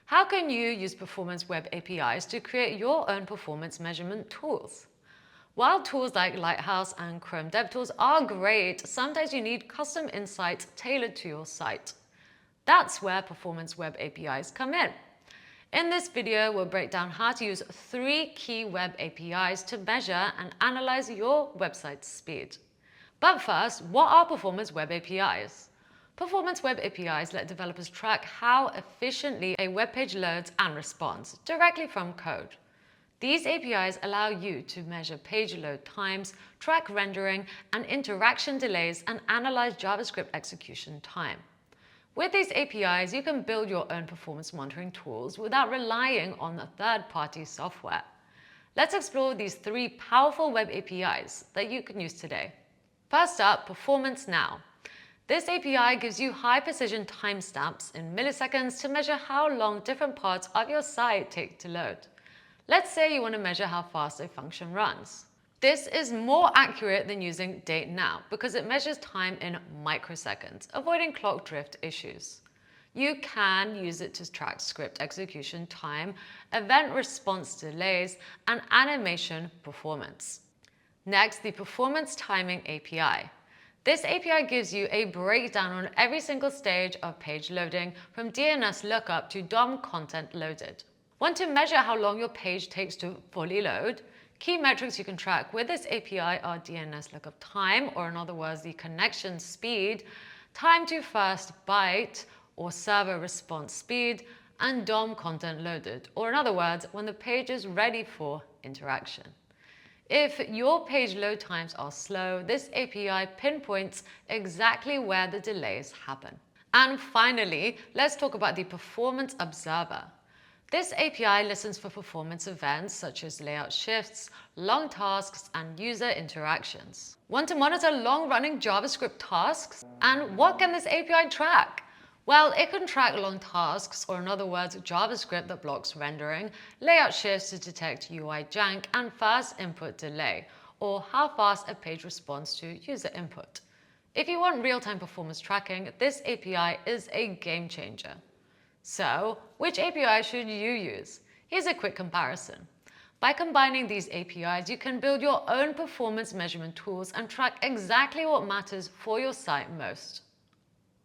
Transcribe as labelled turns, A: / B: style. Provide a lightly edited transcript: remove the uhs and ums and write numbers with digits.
A: How can you use Performance Web APIs to create your own performance measurement tools? While tools like Lighthouse and Chrome DevTools are great, sometimes you need custom insights tailored to your site. That's where Performance Web APIs come in. In this video, we'll break down how to use 3 key web APIs to measure and analyze your website's speed. But first, what are Performance Web APIs? Performance Web APIs let developers track how efficiently a web page loads and responds directly from code. These APIs allow you to measure page load times, track rendering and interaction delays, and analyze JavaScript execution time. With these APIs, you can build your own performance monitoring tools without relying on a third-party software. Let's explore these 3 powerful web APIs that you can use today. First up, Performance Now. This API gives you high-precision timestamps in milliseconds to measure how long different parts of your site take to load. Let's say you want to measure how fast a function runs. This is more accurate than using Date Now because it measures time in microseconds, avoiding clock drift issues. You can use it to track script execution time, event response delays, and animation performance. Next, the Performance Timing API. This API gives you a breakdown on every single stage of page loading, from DNS lookup to DOM content loaded. Want to measure how long your page takes to fully load? Key metrics you can track with this API are DNS lookup time, or in other words, the connection speed, time to first byte or server response speed, and DOM content loaded, or in other words, when the page is ready for interaction. If your page load times are slow, this API pinpoints exactly where the delays happen. And finally, let's talk about the Performance Observer. This API listens for performance events such as layout shifts, long tasks, and user interactions. Want to monitor long-running JavaScript tasks? And what can this API track? Well, it can track long tasks, or in other words, JavaScript that blocks rendering, layout shifts to detect UI jank, and fast input delay, or how fast a page responds to user input. If you want real-time performance tracking, this API is a game changer. So, which API should you use? Here's a quick comparison. By combining these APIs, you can build your own performance measurement tools and track exactly what matters for your site most.